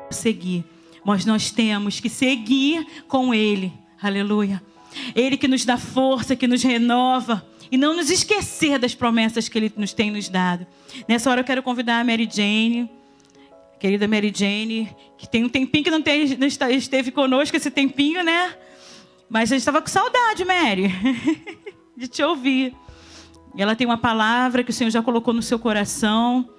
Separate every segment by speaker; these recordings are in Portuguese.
Speaker 1: Seguir, mas nós temos que seguir com Ele, aleluia. Ele que nos dá força, que nos renova, e não nos esquecer das promessas que Ele tem nos dado. Nessa hora eu quero convidar a Mary Jane, querida Mary Jane, que tem um tempinho que não esteve conosco, esse tempinho, né? Mas a gente estava com saudade, Mary, de te ouvir. E ela tem uma palavra que o Senhor já colocou no seu coração.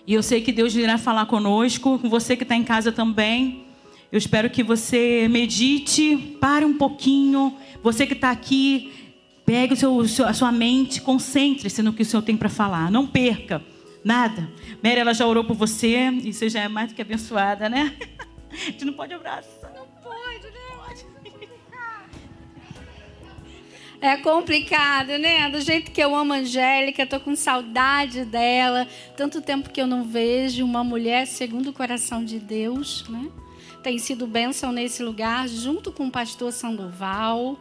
Speaker 1: E eu sei que Deus irá falar conosco, com você que está em casa também. Eu espero que você medite, pare um pouquinho. Você que está aqui, pegue a sua mente, concentre-se no que o Senhor tem para falar. Não perca nada. Mary, ela já orou por você e você já é mais do que abençoada, né? A gente não pode abraçar.
Speaker 2: Não pode, né? É complicado, né? Do jeito que eu amo a Angélica, tô com saudade dela. Tanto tempo que eu não vejo uma mulher segundo o coração de Deus, né? Tem sido bênção nesse lugar, junto com o pastor Sandoval.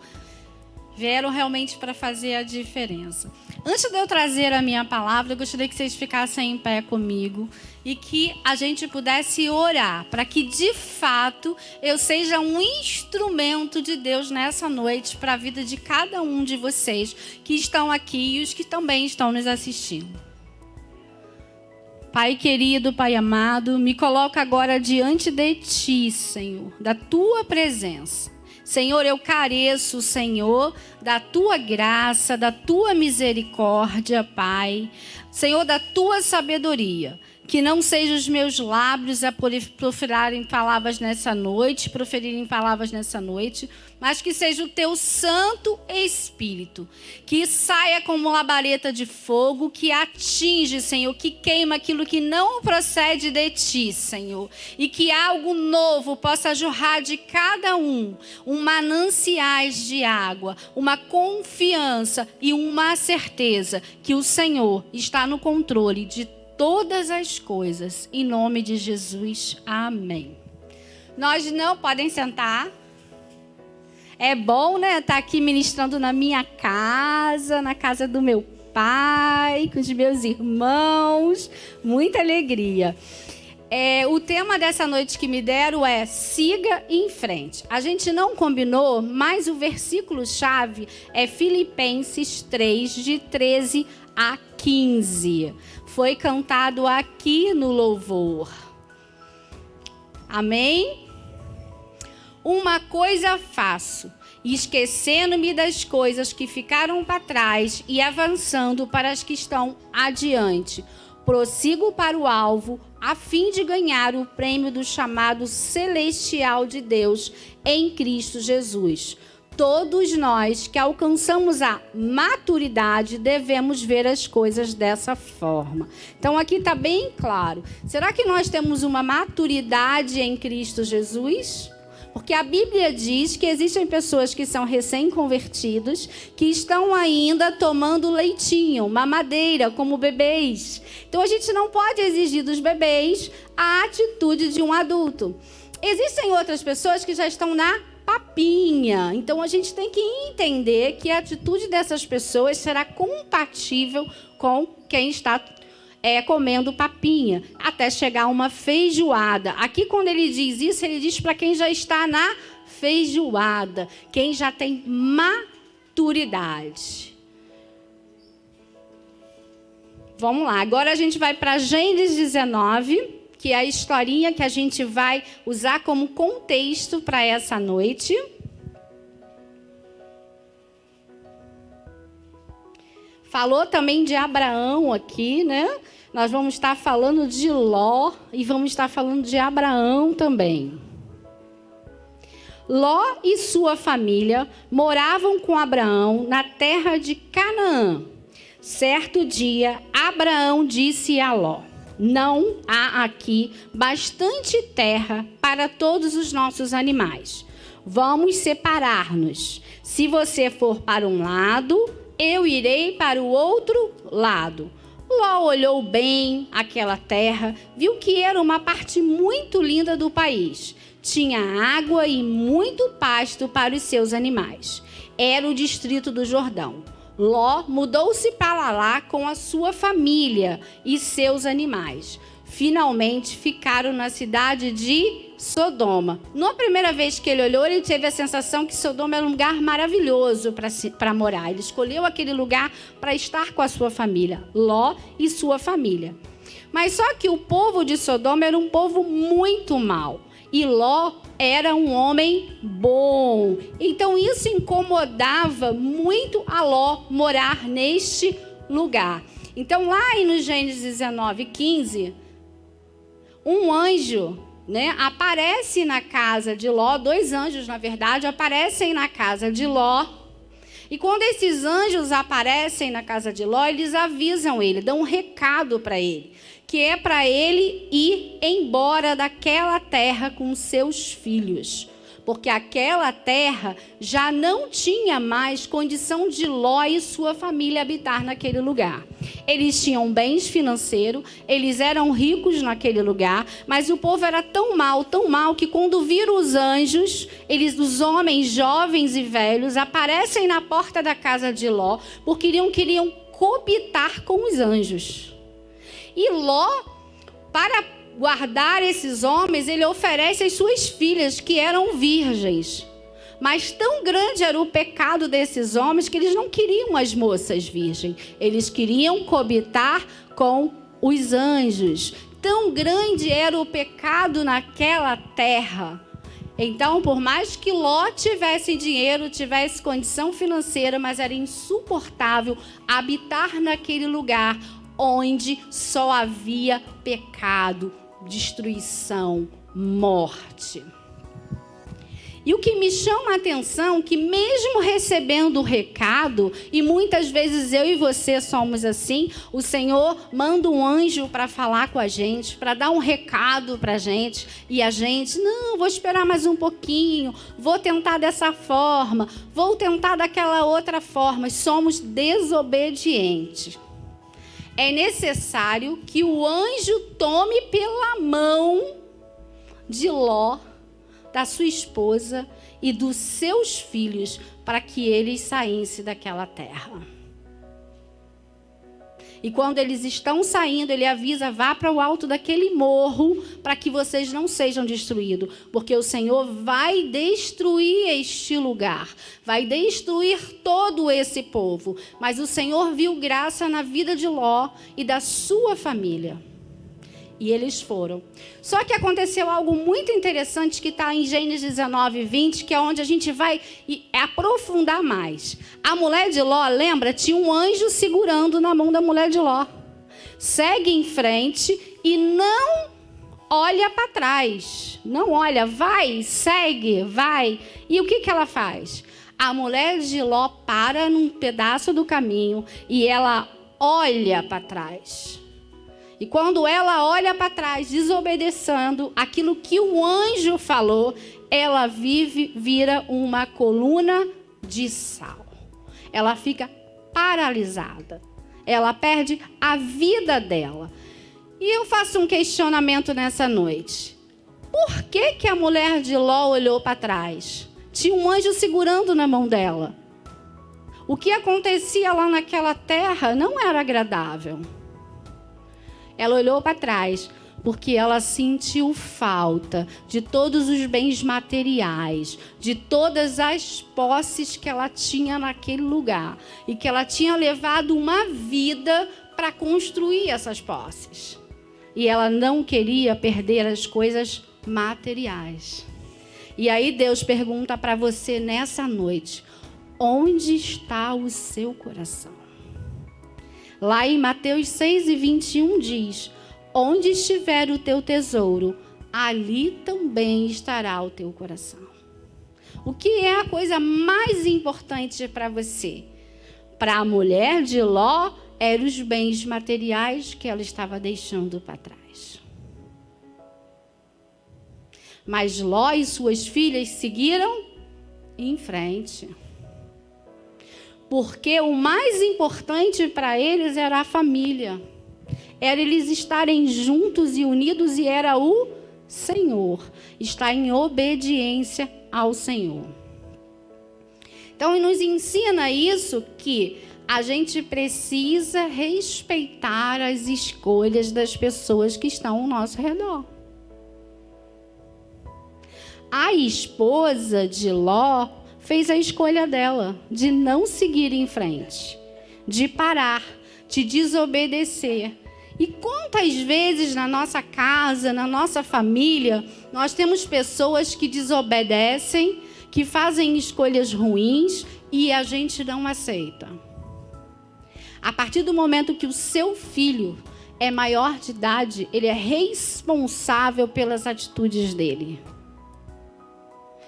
Speaker 2: Vieram realmente para fazer a diferença. Antes de eu trazer a minha palavra, eu gostaria que vocês ficassem em pé comigo e que a gente pudesse orar para que, de fato, eu seja um instrumento de Deus nessa noite para a vida de cada um de vocês que estão aqui e os que também estão nos assistindo. Pai querido, Pai amado, me coloca agora diante de Ti, Senhor, da Tua presença. Senhor, eu careço, Senhor, da Tua graça, da Tua misericórdia, Pai. Senhor, da Tua sabedoria. Que não sejam os meus lábios a proferirem palavras nessa noite, mas que seja o Teu Santo Espírito, que saia como labareda de fogo, que atinge, Senhor, que queima aquilo que não procede de Ti, Senhor, e que algo novo possa jorrar de cada um mananciais de água, uma confiança e uma certeza que o Senhor está no controle de todas as coisas, em nome de Jesus, amém. Nós não podem sentar. É bom, né, estar aqui ministrando na minha casa, na casa do meu pai, com os meus irmãos, muita alegria. O tema dessa noite que me deram é siga em frente. A gente não combinou, mas o versículo-chave é Filipenses 3, de 13 a 15. Foi cantado aqui no louvor. Amém? Uma coisa faço, esquecendo-me das coisas que ficaram para trás e avançando para as que estão adiante. Prossigo para o alvo, a fim de ganhar o prêmio do chamado celestial de Deus em Cristo Jesus. Todos nós que alcançamos a maturidade devemos ver as coisas dessa forma. Então aqui está bem claro. Será que nós temos uma maturidade em Cristo Jesus? Porque a Bíblia diz que existem pessoas que são recém-convertidos, que estão ainda tomando leitinho, mamadeira, como bebês. Então a gente não pode exigir dos bebês a atitude de um adulto. Existem outras pessoas que já estão na papinha. Então a gente tem que entender que a atitude dessas pessoas será compatível com quem está comendo papinha, até chegar a uma feijoada. Aqui, quando ele diz isso, ele diz para quem já está na feijoada, quem já tem maturidade. Vamos lá, agora a gente vai para Gênesis 19, que é a historinha que a gente vai usar como contexto para essa noite. Falou também de Abraão aqui, né? Nós vamos estar falando de Ló e vamos estar falando de Abraão também. Ló e sua família moravam com Abraão na terra de Canaã. Certo dia, Abraão disse a Ló: não há aqui bastante terra para todos os nossos animais. Vamos separar-nos. Se você for para um lado, eu irei para o outro lado. Ló olhou bem aquela terra, viu que era uma parte muito linda do país. tinha água e muito pasto para os seus animais. Era o distrito do Jordão. Ló mudou-se para lá com a sua família e seus animais. Finalmente ficaram na cidade de Sodoma. Na primeira vez que ele olhou, ele teve a sensação que Sodoma era um lugar maravilhoso para morar. Ele escolheu aquele lugar para estar com a sua família, Ló e sua família. Mas só que o povo de Sodoma era um povo muito mau. E Ló era um homem bom. Então isso incomodava muito a Ló morar neste lugar. Então lá no Gênesis 19:15, um anjo, aparece na casa de Ló. 2 anjos, na verdade, aparecem na casa de Ló. E quando esses anjos aparecem na casa de Ló, eles avisam ele, dão um recado para ele, que é para ele ir embora daquela terra com seus filhos, porque aquela terra já não tinha mais condição de Ló e sua família habitar naquele lugar. Eles tinham bens financeiros, eles eram ricos naquele lugar, mas o povo era tão mal, que quando viram os anjos, os homens jovens e velhos, aparecem na porta da casa de Ló, porque queriam coabitar com os anjos. E Ló, para guardar esses homens, ele oferece as suas filhas, que eram virgens. Mas tão grande era o pecado desses homens que eles não queriam as moças virgens. Eles queriam coabitar com os anjos. Tão grande era o pecado naquela terra. Então, por mais que Ló tivesse dinheiro, tivesse condição financeira, mas era insuportável habitar naquele lugar onde só havia pecado, destruição, morte. E o que me chama a atenção é que mesmo recebendo o recado, e muitas vezes eu e você somos assim, o Senhor manda um anjo para falar com a gente, para dar um recado para a gente, e a gente, não, vou esperar mais um pouquinho, vou tentar dessa forma, vou tentar daquela outra forma, somos desobedientes. É necessário que o anjo tome pela mão de Ló, da sua esposa e dos seus filhos, para que eles saíssem daquela terra. E quando eles estão saindo, ele avisa, vá para o alto daquele morro, para que vocês não sejam destruídos, porque o Senhor vai destruir este lugar, vai destruir todo esse povo. Mas o Senhor viu graça na vida de Ló e da sua família. E eles foram. Só que aconteceu algo muito interessante que está em Gênesis 19:20, que é onde a gente vai aprofundar mais. A mulher de Ló, lembra? Tinha um anjo segurando na mão da mulher de Ló. Segue em frente e não olha para trás. Não olha, vai, segue, vai. E o que ela faz? A mulher de Ló para num pedaço do caminho e ela olha para trás. E quando ela olha para trás, desobedecendo aquilo que o anjo falou, ela vira uma coluna de sal. Ela fica paralisada. Ela perde a vida dela. E eu faço um questionamento nessa noite. Por que a mulher de Ló olhou para trás? Tinha um anjo segurando na mão dela. O que acontecia lá naquela terra não era agradável. Ela olhou para trás porque ela sentiu falta de todos os bens materiais, de todas as posses que ela tinha naquele lugar e que ela tinha levado uma vida para construir essas posses. E ela não queria perder as coisas materiais. E aí Deus pergunta para você nessa noite, onde está o seu coração? Lá em Mateus 6:21 diz, onde estiver o teu tesouro, ali também estará o teu coração. O que é a coisa mais importante para você? Para a mulher de Ló, eram os bens materiais que ela estava deixando para trás. Mas Ló e suas filhas seguiram em frente. Porque o mais importante para eles era a família. Era eles estarem juntos e unidos e era o Senhor, está em obediência ao Senhor. Então, nos ensina isso, que a gente precisa respeitar as escolhas das pessoas que estão ao nosso redor. A esposa de Ló fez a escolha dela de não seguir em frente, de parar, de desobedecer. E quantas vezes na nossa casa, na nossa família, nós temos pessoas que desobedecem, que fazem escolhas ruins e a gente não aceita. A partir do momento que o seu filho é maior de idade, ele é responsável pelas atitudes dele.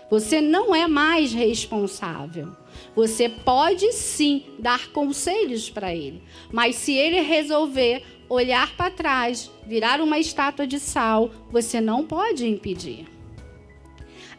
Speaker 2: Você não é mais responsável. Você pode sim dar conselhos para ele, mas se ele resolver olhar para trás, virar uma estátua de sal, você não pode impedir.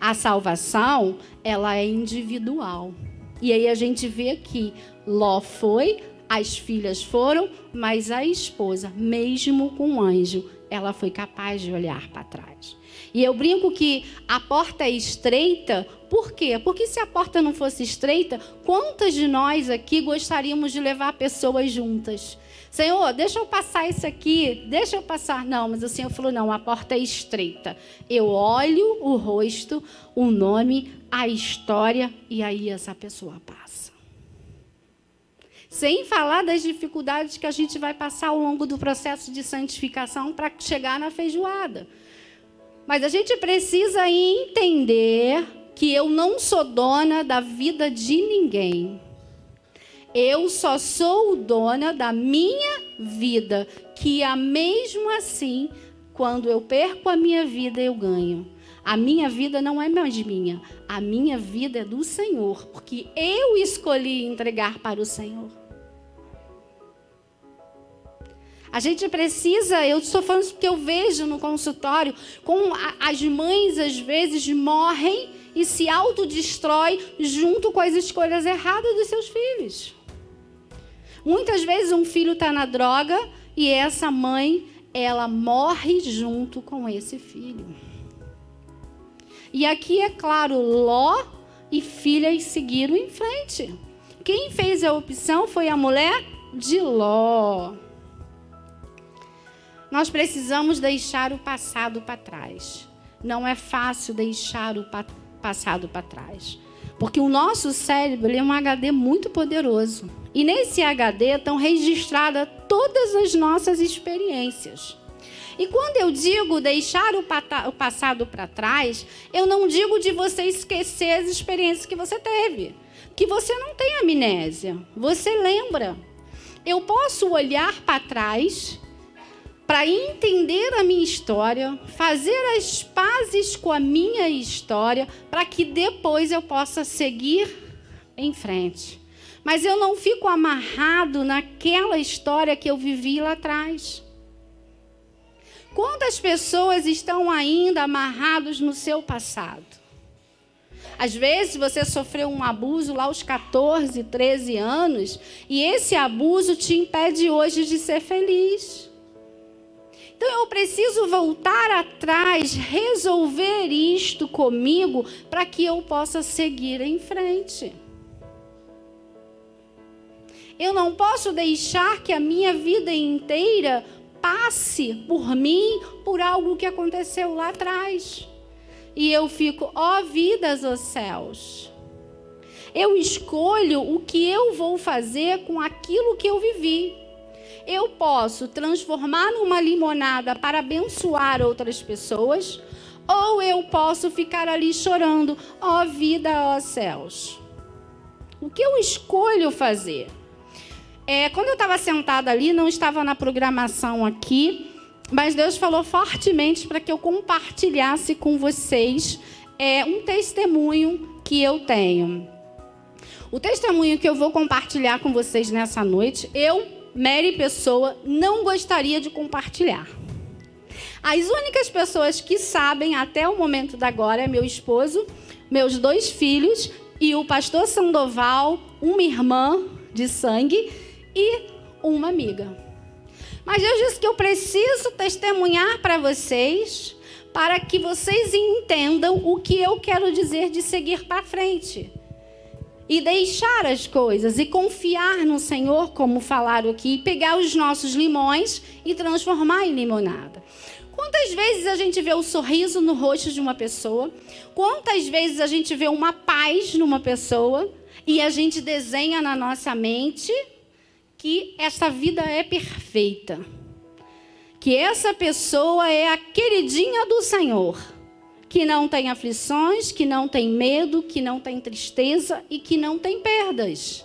Speaker 2: A salvação, ela é individual. E aí a gente vê aqui, Ló foi, as filhas foram, mas a esposa, mesmo com o anjo, ela foi capaz de olhar para trás. E eu brinco que a porta é estreita, por quê? Porque se a porta não fosse estreita, quantas de nós aqui gostaríamos de levar pessoas juntas? Senhor, deixa eu passar isso aqui, deixa eu passar. Não, mas o Senhor falou, não, a porta é estreita. Eu olho o rosto, o nome, a história, e aí essa pessoa passa. Sem falar das dificuldades que a gente vai passar ao longo do processo de santificação para chegar na feijoada. Mas a gente precisa entender que eu não sou dona da vida de ninguém. Eu só sou dona da minha vida, que mesmo assim, quando eu perco a minha vida, eu ganho. A minha vida não é mais minha, a minha vida é do Senhor, porque eu escolhi entregar para o Senhor. A gente precisa, eu estou falando porque eu vejo no consultório, como as mães às vezes morrem e se autodestrói junto com as escolhas erradas dos seus filhos. Muitas vezes um filho está na droga e essa mãe, ela morre junto com esse filho. E aqui é claro, Ló e filhas seguiram em frente. Quem fez a opção foi a mulher de Ló. Nós precisamos deixar o passado para trás. Não é fácil deixar o passado para trás. Porque o nosso cérebro ele é um HD muito poderoso. E nesse HD estão registradas todas as nossas experiências. E quando eu digo deixar o passado para trás, eu não digo de você esquecer as experiências que você teve. Que você não tem amnésia. Você lembra. Eu posso olhar para trás para entender a minha história, fazer as pazes com a minha história, para que depois eu possa seguir em frente. Mas eu não fico amarrado naquela história que eu vivi lá atrás. Quantas pessoas estão ainda amarrados no seu passado? Às vezes você sofreu um abuso lá aos 14, 13 anos, e esse abuso te impede hoje de ser feliz. Então eu preciso voltar atrás, resolver isto comigo para que eu possa seguir em frente. Eu não posso deixar que a minha vida inteira passe por mim, por algo que aconteceu lá atrás. E eu fico, ó vidas, ó céus. Eu escolho o que eu vou fazer com aquilo que eu vivi. Eu posso transformar numa limonada para abençoar outras pessoas, ou eu posso ficar ali chorando, ó vida, ó céus. O que eu escolho fazer? Quando eu estava sentada ali, não estava na programação aqui, mas Deus falou fortemente para que eu compartilhasse com vocês um testemunho que eu tenho. O testemunho que eu vou compartilhar com vocês nessa noite, Mary Pessoa, não gostaria de compartilhar. As únicas pessoas que sabem até o momento da agora é meu esposo, meus 2 filhos e o pastor Sandoval, uma irmã de sangue e uma amiga. Mas Deus disse que eu preciso testemunhar para vocês, para que vocês entendam o que eu quero dizer de seguir para frente. E deixar as coisas e confiar no Senhor, como falaram aqui, e pegar os nossos limões e transformar em limonada. Quantas vezes a gente vê o sorriso no rosto de uma pessoa? Quantas vezes a gente vê uma paz numa pessoa e a gente desenha na nossa mente que essa vida é perfeita? Que essa pessoa é a queridinha do Senhor, que não tem aflições, que não tem medo, que não tem tristeza e que não tem perdas.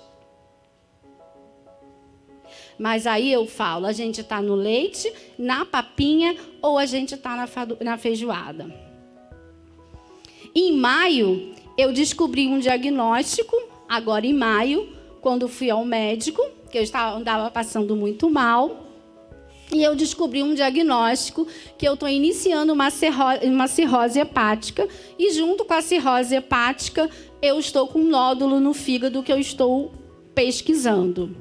Speaker 2: Mas aí eu falo, a gente está no leite, na papinha ou a gente está na feijoada. Em maio, eu descobri um diagnóstico, agora em maio, quando fui ao médico, que eu andava passando muito mal. E eu descobri um diagnóstico que eu estou iniciando uma cirrose hepática. E junto com a cirrose hepática, eu estou com um nódulo no fígado que eu estou pesquisando.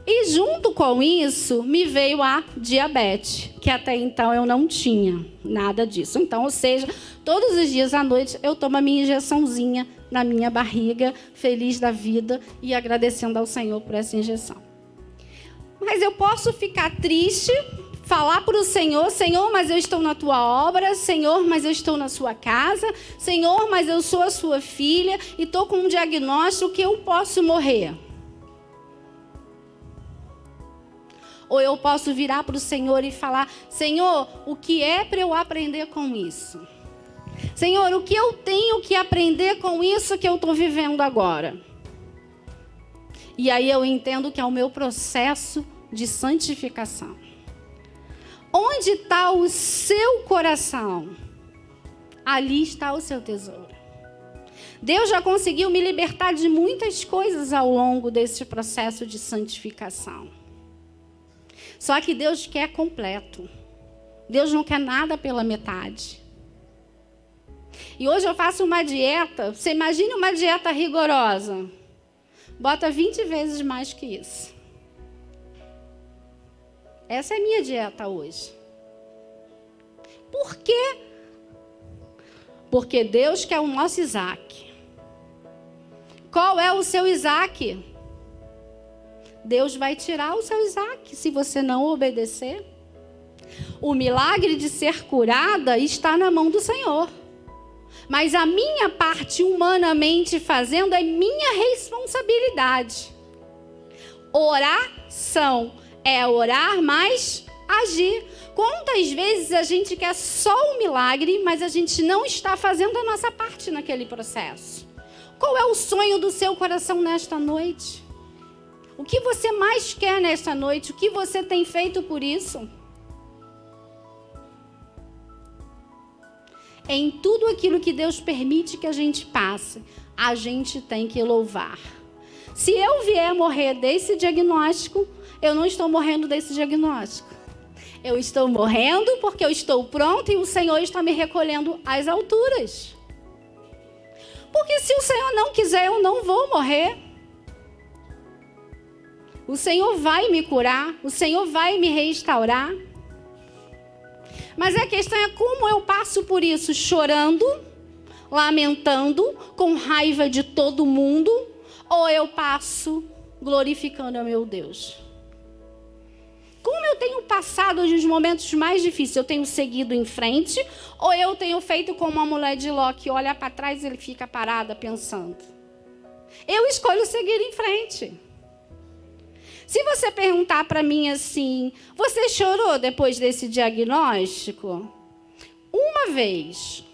Speaker 2: E junto com isso, me veio a diabetes, que até então eu não tinha nada disso. Então, ou seja, todos os dias à noite eu tomo a minha injeçãozinha na minha barriga, feliz da vida e agradecendo ao Senhor por essa injeção. Mas eu posso ficar triste, falar para o Senhor, Senhor, mas eu estou na tua obra, Senhor, mas eu estou na sua casa, Senhor, mas eu sou a sua filha e estou com um diagnóstico que eu posso morrer. Ou eu posso virar para o Senhor e falar, Senhor, o que é para eu aprender com isso? Senhor, o que eu tenho que aprender com isso que eu estou vivendo agora? E aí eu entendo que é o meu processo de santificação. Onde está o seu coração? Ali está o seu tesouro. Deus já conseguiu me libertar de muitas coisas ao longo desse processo de santificação. Só que Deus quer completo. Deus não quer nada pela metade. E hoje eu faço uma dieta. Você imagina uma dieta rigorosa? Bota 20 vezes mais que isso. Essa é a minha dieta hoje. Por quê? Porque Deus quer o nosso Isaac. Qual é o seu Isaac? Deus vai tirar o seu Isaac se você não obedecer. O milagre de ser curada está na mão do Senhor. Mas a minha parte, humanamente fazendo, é minha responsabilidade. Oração é orar, mas agir. Quantas vezes a gente quer só o milagre, mas a gente não está fazendo a nossa parte naquele processo? Qual é o sonho do seu coração nesta noite? O que você mais quer nesta noite? O que você tem feito por isso? Em tudo aquilo que Deus permite que a gente passe, a gente tem que louvar. Se eu vier morrer desse diagnóstico, eu não estou morrendo desse diagnóstico. Eu estou morrendo porque eu estou pronta e o Senhor está me recolhendo às alturas. Porque se o Senhor não quiser, eu não vou morrer. O Senhor vai me curar, o Senhor vai me restaurar. Mas a questão é como eu passo por isso, chorando, lamentando, com raiva de todo mundo, ou eu passo glorificando ao meu Deus. Como eu tenho passado os momentos mais difíceis? Eu tenho seguido em frente, ou eu tenho feito como uma mulher de Ló, que olha para trás e ele fica parada pensando? Eu escolho seguir em frente. Se você perguntar para mim assim, você chorou depois desse diagnóstico? Uma vez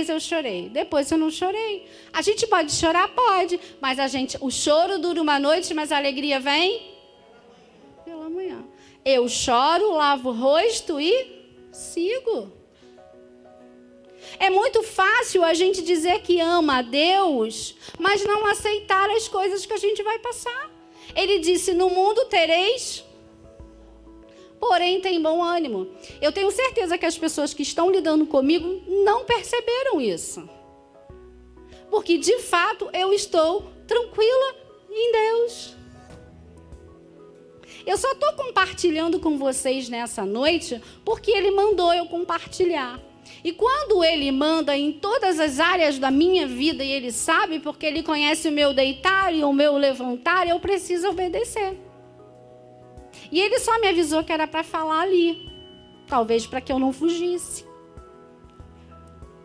Speaker 2: eu chorei, depois eu não chorei. A gente pode chorar? Pode, mas o choro dura uma noite, mas a alegria vem pela manhã. Eu choro, lavo o rosto e sigo. É muito fácil a gente dizer que ama a Deus, mas não aceitar as coisas que a gente vai passar. Ele disse, no mundo tereis, porém tem bom ânimo. Eu tenho certeza que as pessoas que estão lidando comigo não perceberam isso. Porque, de fato, eu estou tranquila em Deus. Eu só estou compartilhando com vocês nessa noite porque Ele mandou eu compartilhar. E quando Ele manda em todas as áreas da minha vida, e Ele sabe, porque Ele conhece o meu deitar e o meu levantar, eu preciso obedecer. E Ele só me avisou que era para falar ali. Talvez para que eu não fugisse.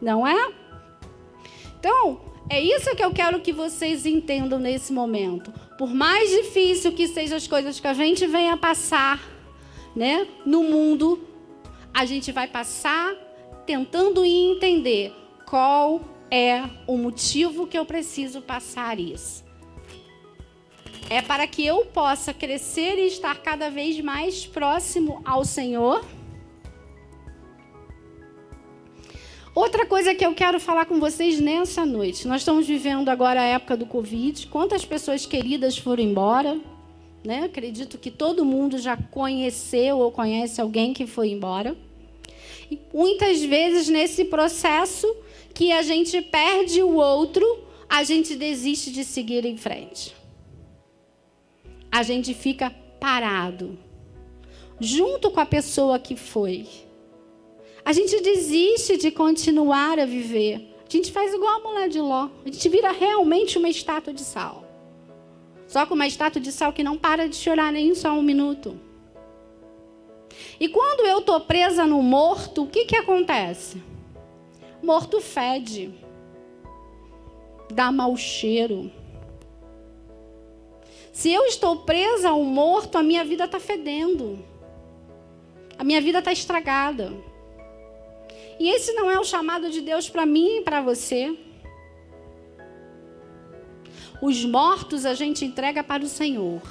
Speaker 2: Não é? Então, é isso que eu quero que vocês entendam nesse momento. Por mais difícil que sejam as coisas que a gente venha passar, né, no mundo, a gente vai passar tentando entender qual é o motivo que eu preciso passar isso. É para que eu possa crescer e estar cada vez mais próximo ao Senhor. Outra coisa que eu quero falar com vocês nessa noite. Nós estamos vivendo agora a época do Covid. Quantas pessoas queridas foram embora? Né? Acredito que todo mundo já conheceu ou conhece alguém que foi embora. E muitas vezes, nesse processo que a gente perde o outro, a gente desiste de seguir em frente. A gente fica parado, junto com a pessoa que foi. A gente desiste de continuar a viver. A gente faz igual a mulher de Ló. A gente vira realmente uma estátua de sal. Só que uma estátua de sal que não para de chorar nem só um minuto. E quando eu estou presa no morto, o que acontece? Morto fede. Dá mau cheiro. Se eu estou presa ao morto, a minha vida está fedendo. A minha vida está estragada. E esse não é o chamado de Deus para mim e para você. Os mortos a gente entrega para o Senhor.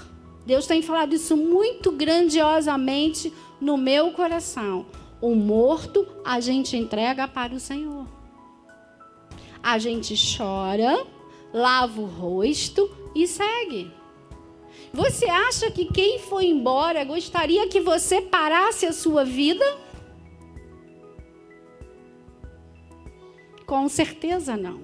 Speaker 2: Deus tem falado isso muito grandiosamente no meu coração. O morto a gente entrega para o Senhor. A gente chora, lava o rosto e segue. Você acha que quem foi embora gostaria que você parasse a sua vida? Com certeza não.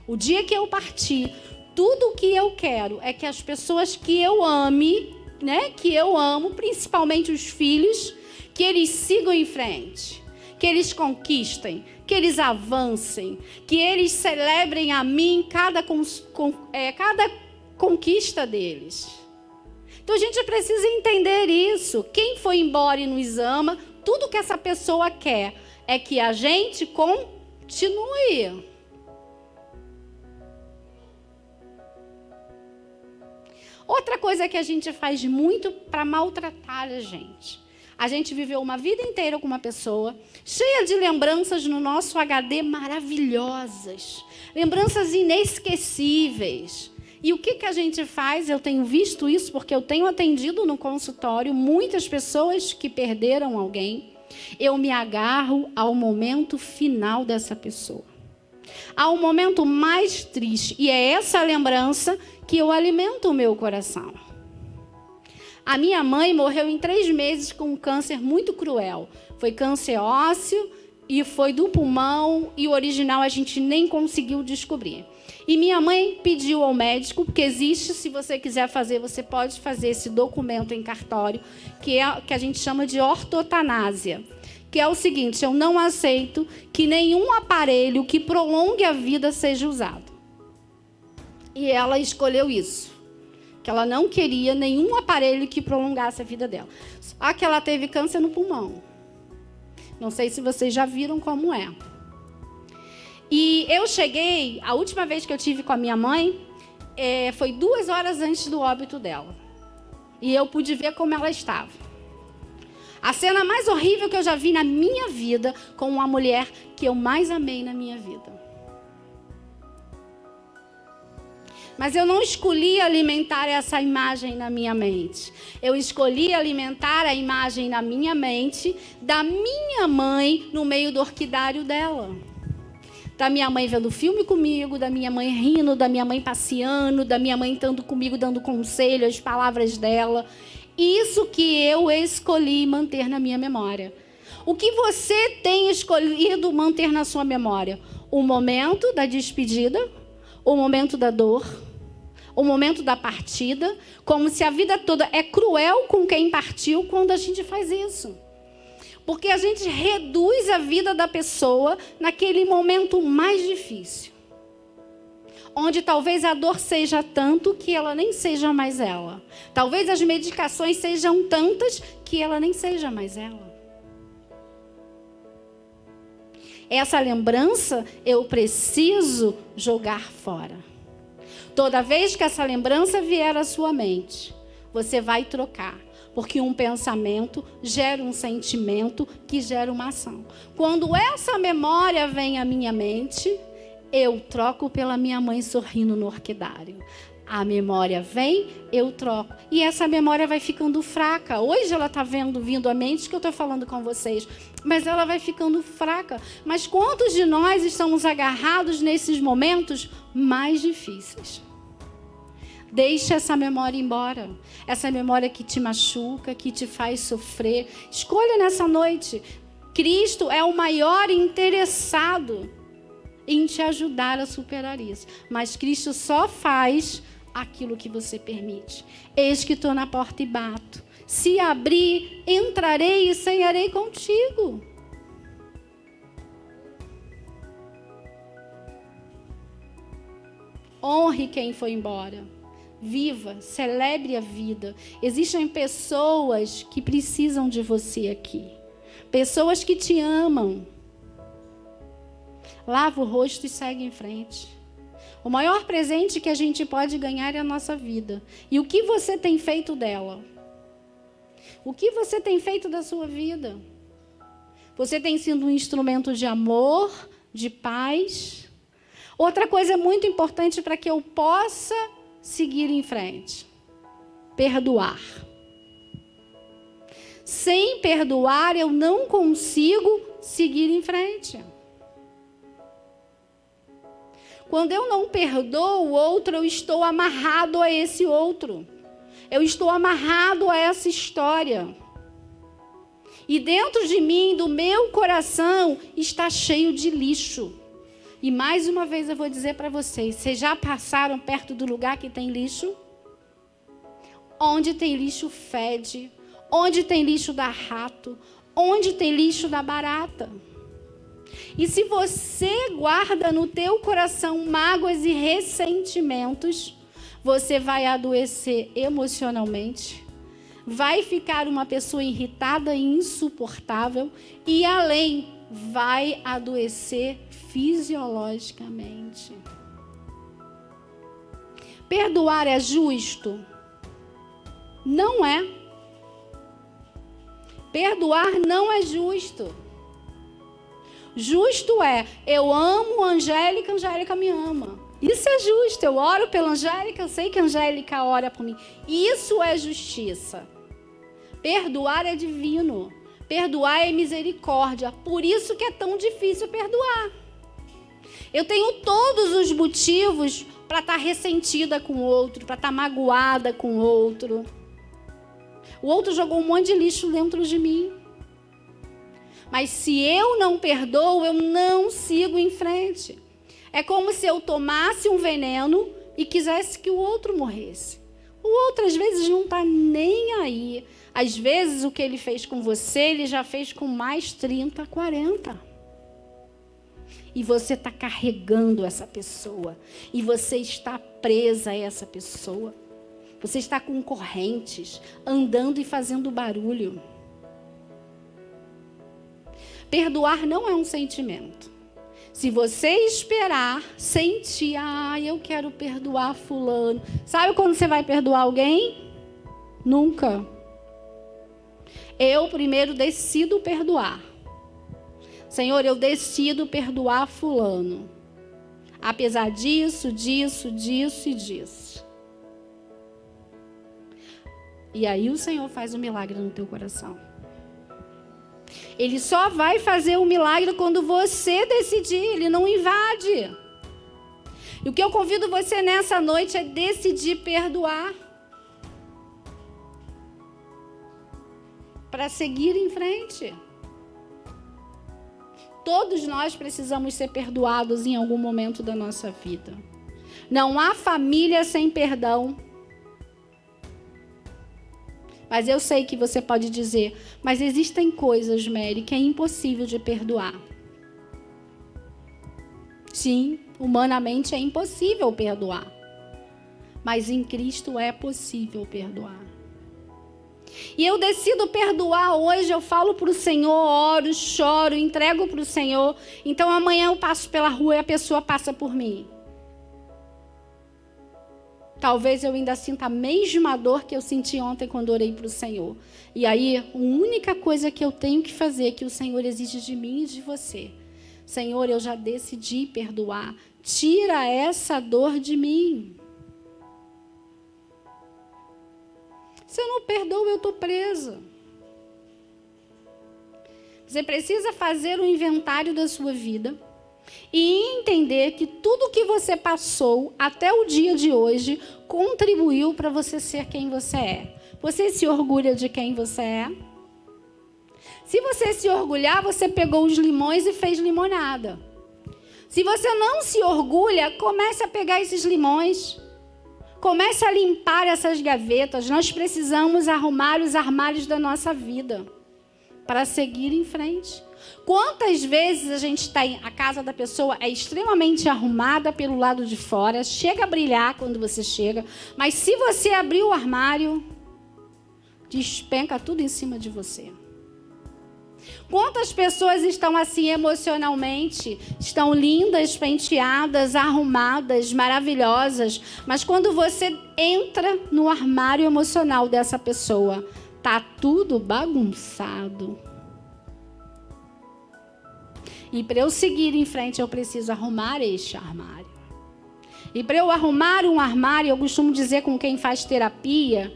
Speaker 2: O dia que eu partir, tudo o que eu quero é que as pessoas que eu ame, né, que eu amo, principalmente os filhos, que eles sigam em frente, que eles conquistem, que eles avancem, que eles celebrem a mim cada conquista deles. Então a gente precisa entender isso. Quem foi embora e nos ama, tudo que essa pessoa quer é que a gente continue. Outra coisa que a gente faz muito para maltratar a gente. A gente viveu uma vida inteira com uma pessoa, cheia de lembranças no nosso HD maravilhosas. Lembranças inesquecíveis. E o que a gente faz? Eu tenho visto isso porque eu tenho atendido no consultório muitas pessoas que perderam alguém. Eu me agarro ao momento final dessa pessoa. Ao momento mais triste. E é essa lembrança que eu alimento o meu coração. A minha mãe morreu em 3 meses com um câncer muito cruel. Foi câncer ósseo e foi do pulmão. E o original a gente nem conseguiu descobrir. E minha mãe pediu ao médico, porque existe, se você quiser fazer, você pode fazer esse documento em cartório, que a gente chama de ortotanásia. Que é o seguinte, eu não aceito que nenhum aparelho que prolongue a vida seja usado. E ela escolheu isso. Que ela não queria nenhum aparelho que prolongasse a vida dela. Só que ela teve câncer no pulmão. Não sei se vocês já viram como é. E eu cheguei, a última vez que eu tive com a minha mãe, foi 2 horas antes do óbito dela. E eu pude ver como ela estava. A cena mais horrível que eu já vi na minha vida com uma mulher que eu mais amei na minha vida. Mas eu não escolhi alimentar essa imagem na minha mente. Eu escolhi alimentar a imagem na minha mente da minha mãe no meio do orquidário dela. Da minha mãe vendo filme comigo, da minha mãe rindo, da minha mãe passeando, da minha mãe estando comigo, dando conselho, as palavras dela. Isso que eu escolhi manter na minha memória. O que você tem escolhido manter na sua memória? O momento da despedida, o momento da dor, o momento da partida, como se a vida toda é cruel com quem partiu quando a gente faz isso. Porque a gente reduz a vida da pessoa naquele momento mais difícil. Onde talvez a dor seja tanto que ela nem seja mais ela. Talvez as medicações sejam tantas que ela nem seja mais ela. Essa lembrança eu preciso jogar fora. Toda vez que essa lembrança vier à sua mente, você vai trocar. Porque um pensamento gera um sentimento que gera uma ação. Quando essa memória vem à minha mente, eu troco pela minha mãe sorrindo no orquidário. A memória vem, eu troco. E essa memória vai ficando fraca. Hoje ela está vindo à mente que eu estou falando com vocês. Mas ela vai ficando fraca. Mas quantos de nós estamos agarrados nesses momentos mais difíceis? Deixa essa memória embora. Essa memória que te machuca, que te faz sofrer. Escolha nessa noite. Cristo é o maior interessado em te ajudar a superar isso. Mas Cristo só faz aquilo que você permite. Eis que estou na porta e bato. Se abrir, entrarei e cearei contigo. Honre quem foi embora. Viva, celebre a vida. Existem pessoas que precisam de você aqui. Pessoas que te amam. Lava o rosto e segue em frente. O maior presente que a gente pode ganhar é a nossa vida. E o que você tem feito dela? O que você tem feito da sua vida? Você tem sido um instrumento de amor, de paz? Outra coisa muito importante para que eu possa seguir em frente: perdoar. Sem perdoar, eu não consigo seguir em frente. Quando eu não perdoo o outro, eu estou amarrado a esse outro. Eu estou amarrado a essa história. E dentro de mim, do meu coração, está cheio de lixo. E mais uma vez eu vou dizer para vocês: já passaram perto do lugar que tem lixo? Onde tem lixo fede. Onde tem lixo dá rato. Onde tem lixo dá barata. E se você guarda no teu coração mágoas e ressentimentos, você vai adoecer emocionalmente, vai ficar uma pessoa irritada e insuportável e, além, vai adoecer fisiologicamente. Perdoar é justo? Não é. Perdoar não é justo. Justo é, eu amo a Angélica, a Angélica me ama. Isso é justo, eu oro pela Angélica, eu sei que a Angélica ora por mim. Isso é justiça. Perdoar é divino. Perdoar é misericórdia. Por isso que é tão difícil perdoar. Eu tenho todos os motivos para estar ressentida com o outro, para estar magoada com o outro. O outro jogou um monte de lixo dentro de mim. Mas se eu não perdoo, eu não sigo em frente. É como se eu tomasse um veneno e quisesse que o outro morresse. O outro, às vezes, não está nem aí. Às vezes, o que ele fez com você, ele já fez com mais 30, 40. E você está carregando essa pessoa. E você está presa a essa pessoa. Você está com correntes, andando e fazendo barulho. Perdoar não é um sentimento. Se você esperar, sentir, eu quero perdoar fulano. Sabe quando você vai perdoar alguém? Nunca. Eu primeiro decido perdoar. Senhor, eu decido perdoar fulano. Apesar disso, disso, disso e disso. E aí o Senhor faz um milagre no teu coração. Ele só vai fazer o milagre quando você decidir, ele não invade. E o que eu convido você nessa noite é decidir perdoar. Para seguir em frente. Todos nós precisamos ser perdoados em algum momento da nossa vida. Não há família sem perdão. Mas eu sei que você pode dizer, mas existem coisas, Mary, que é impossível de perdoar. Sim, humanamente é impossível perdoar. Mas em Cristo é possível perdoar. E eu decido perdoar hoje, eu falo para o Senhor, oro, choro, entrego para o Senhor. Então amanhã eu passo pela rua e a pessoa passa por mim. Talvez eu ainda sinta a mesma dor que eu senti ontem quando orei para o Senhor. E aí, a única coisa que eu tenho que fazer, que o Senhor exige de mim e de você. Senhor, eu já decidi perdoar. Tira essa dor de mim. Se eu não perdoo, eu estou presa. Você precisa fazer um inventário da sua vida e entender que tudo que você passou até o dia de hoje contribuiu para você ser quem você é. Você se orgulha de quem você é? Se você se orgulhar, você pegou os limões e fez limonada. Se você não se orgulha, comece a pegar esses limões. Comece a limpar essas gavetas. Nós precisamos arrumar os armários da nossa vida para seguir em frente. Quantas vezes a casa da pessoa é extremamente arrumada pelo lado de fora, chega a brilhar quando você chega, mas se você abrir o armário, despenca tudo em cima de você. Quantas pessoas estão assim emocionalmente, estão lindas, penteadas, arrumadas, maravilhosas, mas quando você entra no armário emocional dessa pessoa, tá tudo bagunçado. E para eu seguir em frente, eu preciso arrumar este armário. E para eu arrumar um armário, eu costumo dizer com quem faz terapia,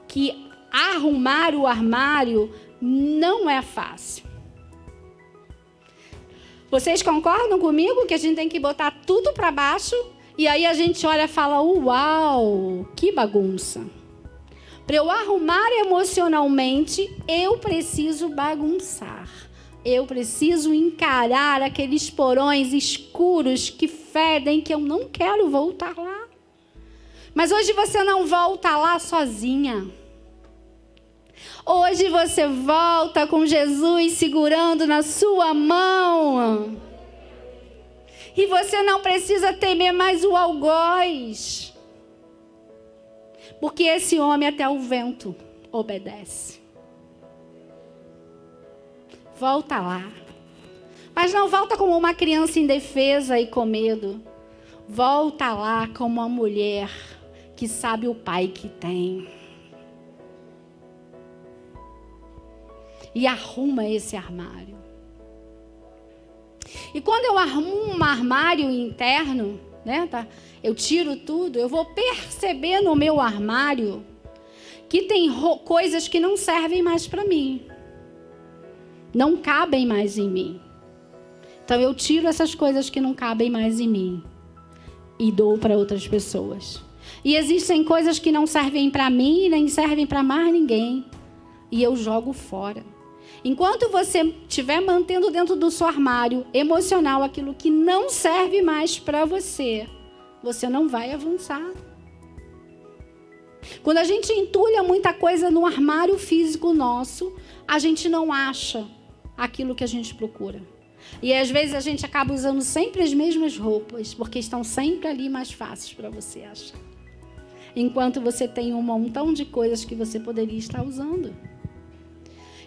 Speaker 2: que arrumar o armário não é fácil. Vocês concordam comigo que a gente tem que botar tudo para baixo? E aí a gente olha e fala, uau, que bagunça. Para eu arrumar emocionalmente, eu preciso bagunçar. Eu preciso encarar aqueles porões escuros que fedem, que eu não quero voltar lá. Mas hoje você não volta lá sozinha. Hoje você volta com Jesus segurando na sua mão. E você não precisa temer mais o algoz. Porque esse homem até o vento obedece. Volta lá. Mas não volta como uma criança indefesa e com medo. Volta lá como uma mulher que sabe o pai que tem. E arruma esse armário. E quando eu arrumo um armário interno, né, tá? Eu tiro tudo, eu vou perceber no meu armário que tem coisas que não servem mais para mim. Não cabem mais em mim. Então eu tiro essas coisas que não cabem mais em mim e dou para outras pessoas. E existem coisas que não servem para mim, nem servem para mais ninguém. E eu jogo fora. Enquanto você estiver mantendo dentro do seu armário emocional aquilo que não serve mais para você, você não vai avançar. Quando a gente entulha muita coisa no armário físico nosso, a gente não acha aquilo que a gente procura. E às vezes a gente acaba usando sempre as mesmas roupas, porque estão sempre ali mais fáceis para você achar. Enquanto você tem um montão de coisas que você poderia estar usando.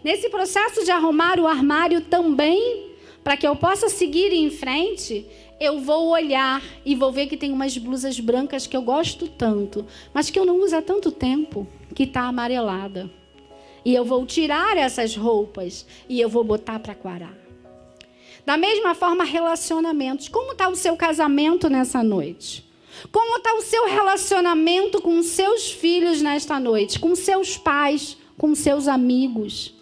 Speaker 2: Nesse processo de arrumar o armário também, para que eu possa seguir em frente, eu vou olhar e vou ver que tem umas blusas brancas que eu gosto tanto, mas que eu não uso há tanto tempo, que está amarelada. E eu vou tirar essas roupas e eu vou botar para quarar. Da mesma forma, relacionamentos. Como está o seu casamento nessa noite? Como está o seu relacionamento com seus filhos nesta noite? Com seus pais, com seus amigos?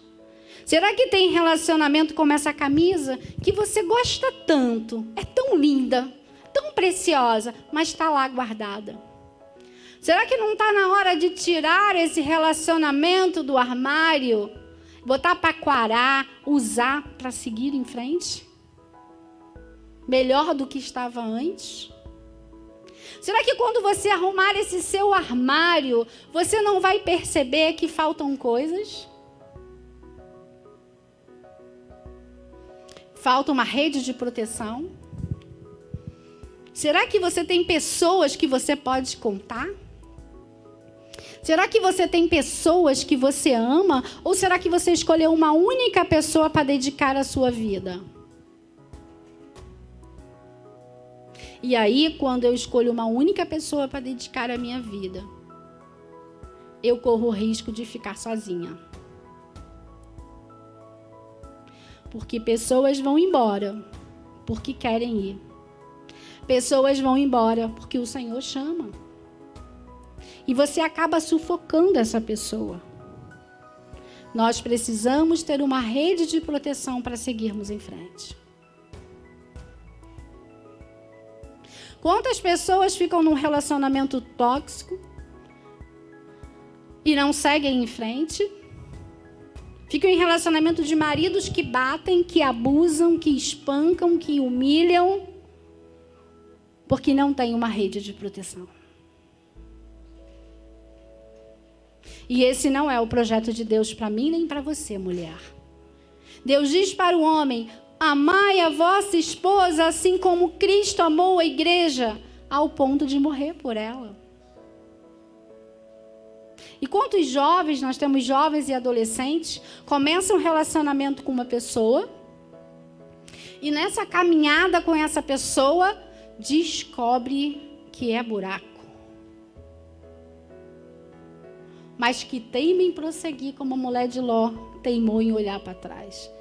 Speaker 2: Será que tem relacionamento como essa camisa que você gosta tanto? É tão linda, tão preciosa, mas está lá guardada. Será que não está na hora de tirar esse relacionamento do armário, botar para quarar, usar para seguir em frente? Melhor do que estava antes? Será que quando você arrumar esse seu armário, você não vai perceber que faltam coisas? Falta uma rede de proteção? Será que você tem pessoas que você pode contar? Será que você tem pessoas que você ama? Ou será que você escolheu uma única pessoa para dedicar a sua vida? E aí, quando eu escolho uma única pessoa para dedicar a minha vida, eu corro o risco de ficar sozinha. Porque pessoas vão embora porque querem ir. Pessoas vão embora porque o Senhor chama. E você acaba sufocando essa pessoa. Nós precisamos ter uma rede de proteção para seguirmos em frente. Quantas pessoas ficam num relacionamento tóxico e não seguem em frente? Ficam em relacionamento de maridos que batem, que abusam, que espancam, que humilham, porque não tem uma rede de proteção. E esse não é o projeto de Deus para mim nem para você, mulher. Deus diz para o homem: amai a vossa esposa assim como Cristo amou a igreja, ao ponto de morrer por ela. E quantos jovens, nós temos jovens e adolescentes, começam um relacionamento com uma pessoa, e nessa caminhada com essa pessoa, descobre que é buraco. Mas que teima em prosseguir, como a mulher de Ló teimou em olhar para trás.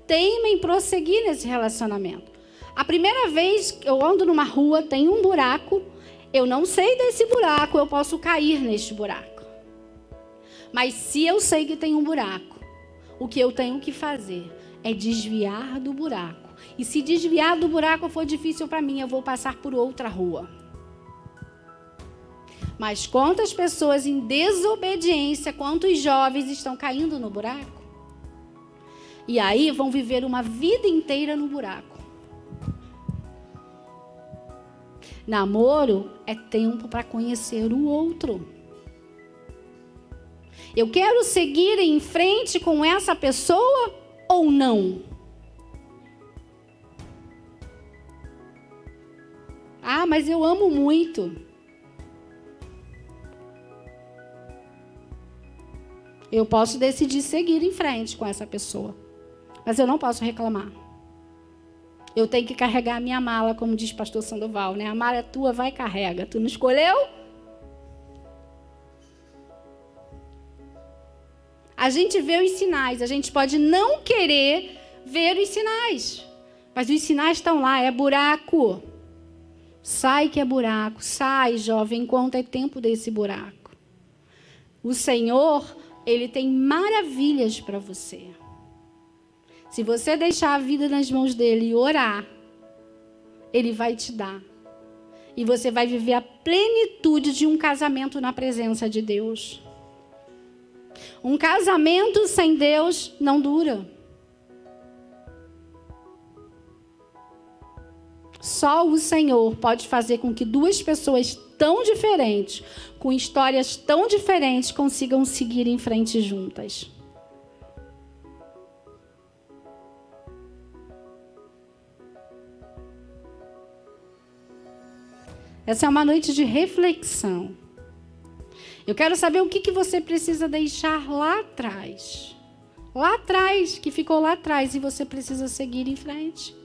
Speaker 2: Teima em prosseguir nesse relacionamento. A primeira vez que eu ando numa rua, tem um buraco, eu não sei desse buraco, eu posso cair neste buraco. Mas se eu sei que tem um buraco, o que eu tenho que fazer é desviar do buraco. E se desviar do buraco for difícil para mim, eu vou passar por outra rua. Mas quantas pessoas em desobediência, quantos jovens estão caindo no buraco? E aí vão viver uma vida inteira no buraco. Namoro é tempo para conhecer o outro. Eu quero seguir em frente com essa pessoa ou não? Ah, mas eu amo muito. Eu posso decidir seguir em frente com essa pessoa, mas eu não posso reclamar. Eu tenho que carregar a minha mala, como diz pastor Sandoval, né? A mala é tua, vai e carrega. Tu não escolheu? A gente vê os sinais, a gente pode não querer ver os sinais, mas os sinais estão lá, é buraco. Sai que é buraco, sai, jovem, enquanto é tempo desse buraco. O Senhor, Ele tem maravilhas para você. Se você deixar a vida nas mãos dEle e orar, Ele vai te dar. E você vai viver a plenitude de um casamento na presença de Deus. Um casamento sem Deus não dura. Só o Senhor pode fazer com que duas pessoas tão diferentes, com histórias tão diferentes, consigam seguir em frente juntas. Essa é uma noite de reflexão. Eu quero saber o que você precisa deixar lá atrás. Lá atrás, que ficou lá atrás e você precisa seguir em frente.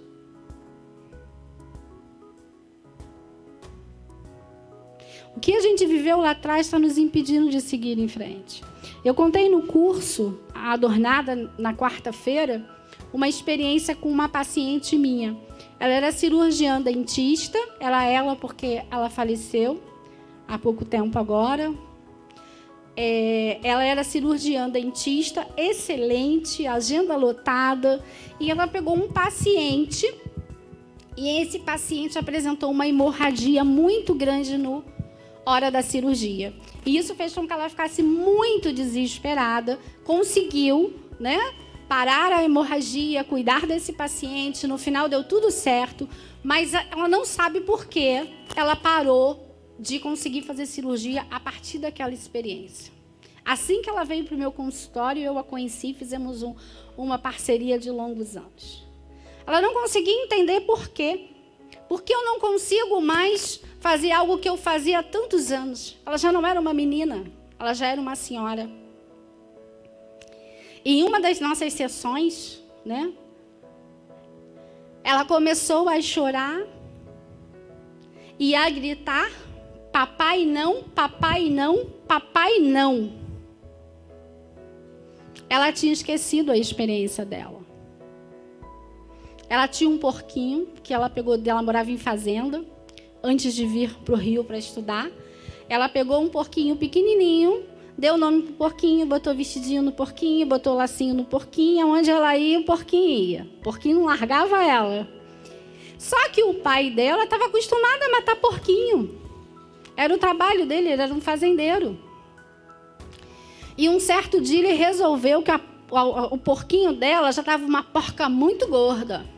Speaker 2: O que a gente viveu lá atrás está nos impedindo de seguir em frente. Eu contei no curso, a Adornada, na quarta-feira, uma experiência com uma paciente minha. Ela era cirurgiã dentista, ela porque ela faleceu há pouco tempo agora. Ela era cirurgiã dentista, excelente, agenda lotada, e ela pegou um paciente, e esse paciente apresentou uma hemorragia muito grande na hora da cirurgia. E isso fez com que ela ficasse muito desesperada, conseguiu, né, parar a hemorragia, cuidar desse paciente, no final deu tudo certo, mas ela não sabe por quê ela parou de conseguir fazer cirurgia a partir daquela experiência. Assim que ela veio para o meu consultório, eu a conheci, fizemos uma parceria de longos anos. Ela não conseguia entender por quê. Porque eu não consigo mais fazer algo que eu fazia há tantos anos. Ela já não era uma menina, ela já era uma senhora. E em uma das nossas sessões, né, ela começou a chorar e a gritar: papai não, papai não, papai não. Ela tinha esquecido a experiência dela. Ela tinha um porquinho que ela pegou, ela morava em fazenda, antes de vir para o Rio para estudar. Ela pegou um porquinho pequenininho, deu o nome para o porquinho, botou vestidinho no porquinho, botou lacinho no porquinho, onde ela ia, o porquinho ia. O porquinho não largava ela. Só que o pai dela estava acostumado a matar porquinho. Era o trabalho dele, ele era um fazendeiro. E um certo dia ele resolveu que o porquinho dela já estava uma porca muito gorda,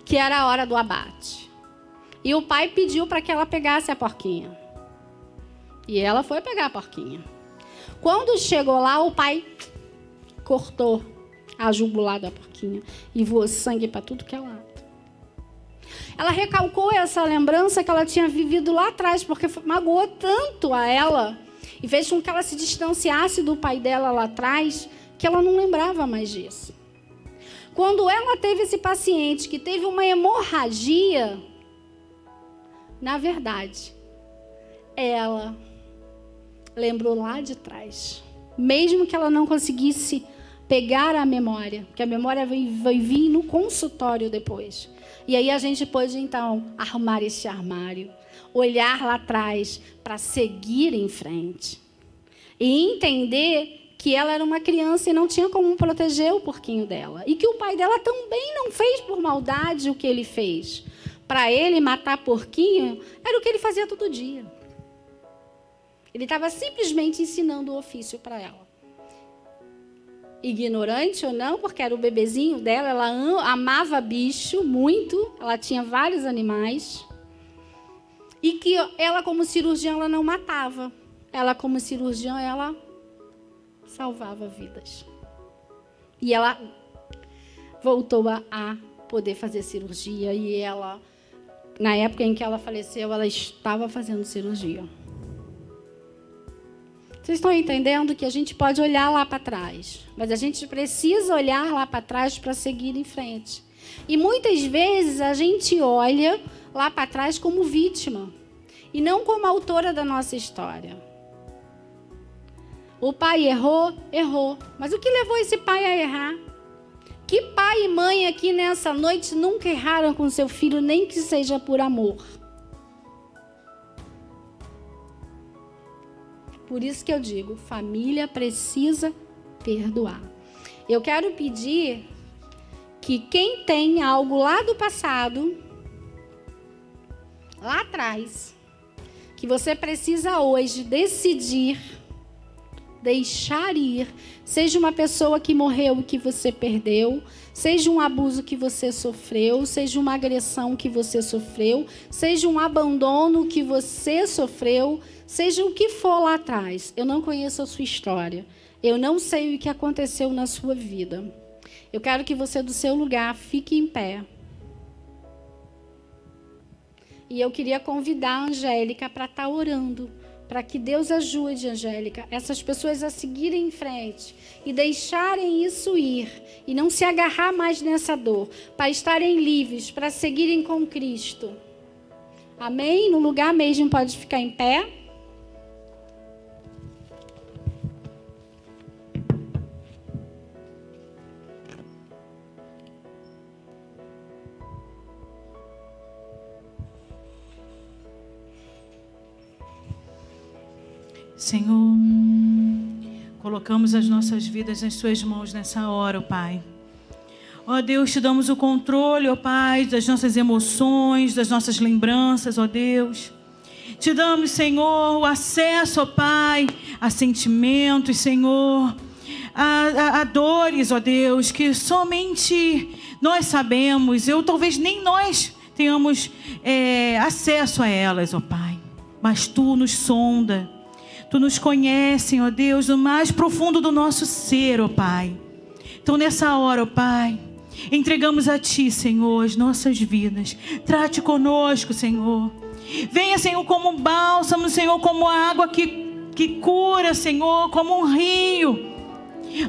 Speaker 2: que era a hora do abate. E o pai pediu para que ela pegasse a porquinha. E ela foi pegar a porquinha. Quando chegou lá, o pai cortou a jugular da porquinha e voou sangue para tudo que é lado. Ela recalcou essa lembrança que ela tinha vivido lá atrás, porque magoou tanto a ela e fez com que ela se distanciasse do pai dela lá atrás, que ela não lembrava mais disso. Quando ela teve esse paciente que teve uma hemorragia, na verdade, ela lembrou lá de trás. Mesmo que ela não conseguisse pegar a memória, porque a memória vai vir no consultório depois. E aí a gente pôde, então, arrumar esse armário, olhar lá atrás para seguir em frente. E entender que ela era uma criança e não tinha como proteger o porquinho dela. E que o pai dela também não fez por maldade o que ele fez. Para ele, matar porquinho era o que ele fazia todo dia. Ele estava simplesmente ensinando o ofício para ela. Ignorante ou não, porque era o bebezinho dela, ela amava bicho muito, ela tinha vários animais. E que ela, como cirurgiã, ela não matava. Ela, como cirurgiã, ela salvava vidas. E ela voltou a poder fazer cirurgia. E ela, na época em que ela faleceu, ela estava fazendo cirurgia. Vocês estão entendendo que a gente pode olhar lá para trás, mas a gente precisa olhar lá para trás para seguir em frente. E muitas vezes a gente olha lá para trás como vítima e não como autora da nossa história. O pai errou, mas o que levou esse pai a errar? Que pai e mãe aqui nessa noite nunca erraram com seu filho, nem que seja por amor? Por isso que eu digo, família precisa perdoar. Eu quero pedir que quem tem algo lá do passado, lá atrás, que você precisa hoje decidir, deixar ir, seja uma pessoa que morreu e que você perdeu, seja um abuso que você sofreu, seja uma agressão que você sofreu, seja um abandono que você sofreu, seja o que for lá atrás. Eu não conheço a sua história. Eu não sei o que aconteceu na sua vida. Eu quero que você, do seu lugar, fique em pé. E eu queria convidar a Angélica para estar orando, para que Deus ajude, Angélica, essas pessoas a seguirem em frente e deixarem isso ir e não se agarrar mais nessa dor, para estarem livres, para seguirem com Cristo. Amém? No lugar mesmo pode ficar em pé.
Speaker 1: Senhor, colocamos as nossas vidas nas suas mãos nessa hora, ó Pai. Ó Deus, te damos o controle, ó Pai, das nossas emoções, das nossas lembranças, ó Deus. Te damos, Senhor, o acesso, ó Pai, a sentimentos, Senhor, a dores, ó Deus, que somente nós sabemos, talvez nem nós tenhamos acesso a elas, ó Pai. Mas Tu nos sonda, Tu nos conhece, ó Deus, no mais profundo do nosso ser, ó Pai. Então nessa hora, ó Pai, entregamos a Ti, Senhor, as nossas vidas. Trate conosco, Senhor. Venha, Senhor, como um bálsamo, Senhor, como a água que cura, Senhor, como um rio.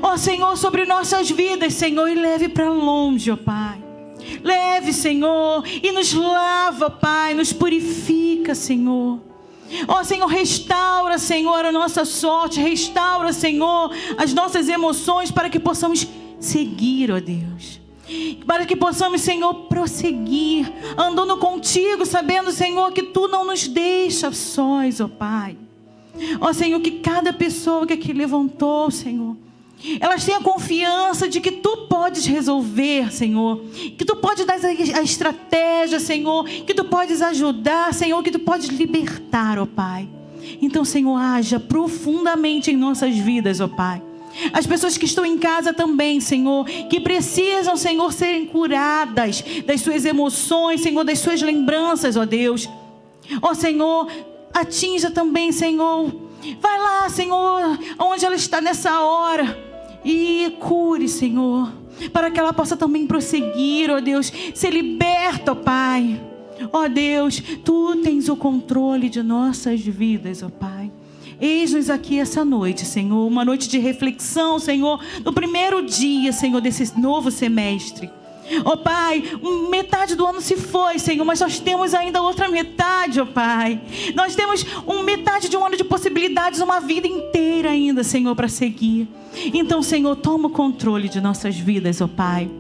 Speaker 1: Ó Senhor, sobre nossas vidas, Senhor, e leve para longe, ó Pai. Leve, Senhor, e nos lava, Pai, nos purifica, Senhor. Ó Senhor, restaura, Senhor, a nossa sorte, restaura, Senhor, as nossas emoções, para que possamos seguir, ó Deus. Para que possamos, Senhor, prosseguir, andando contigo, sabendo, Senhor, que Tu não nos deixa sós, ó Pai. Ó Senhor, que cada pessoa que aqui levantou, Senhor, elas tenham confiança de que Tu podes resolver, Senhor. Que Tu podes dar a estratégia, Senhor. Que Tu podes ajudar, Senhor. Que Tu podes libertar, ó Pai. Então, Senhor, haja profundamente em nossas vidas, ó Pai. As pessoas que estão em casa também, Senhor, que precisam, Senhor, serem curadas das suas emoções, Senhor, das suas lembranças, ó Deus. Ó Senhor, atinja também, Senhor. Vai lá, Senhor, onde ela está nessa hora. E cure, Senhor, para que ela possa também prosseguir, ó Deus, ser liberta, ó Pai. Ó Deus, Tu tens o controle de nossas vidas, ó Pai. Eis-nos aqui essa noite, Senhor, uma noite de reflexão, Senhor, no primeiro dia, Senhor, desse novo semestre. Ó Pai, metade do ano se foi, Senhor, mas nós temos ainda outra metade, ó Pai. Nós temos metade de um ano de possibilidades, uma vida inteira ainda, Senhor, para seguir. Então, Senhor, toma o controle de nossas vidas, ó Pai.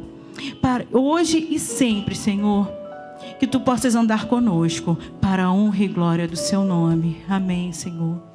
Speaker 1: Para hoje e sempre, Senhor, que Tu possas andar conosco para a honra e glória do Seu nome. Amém, Senhor.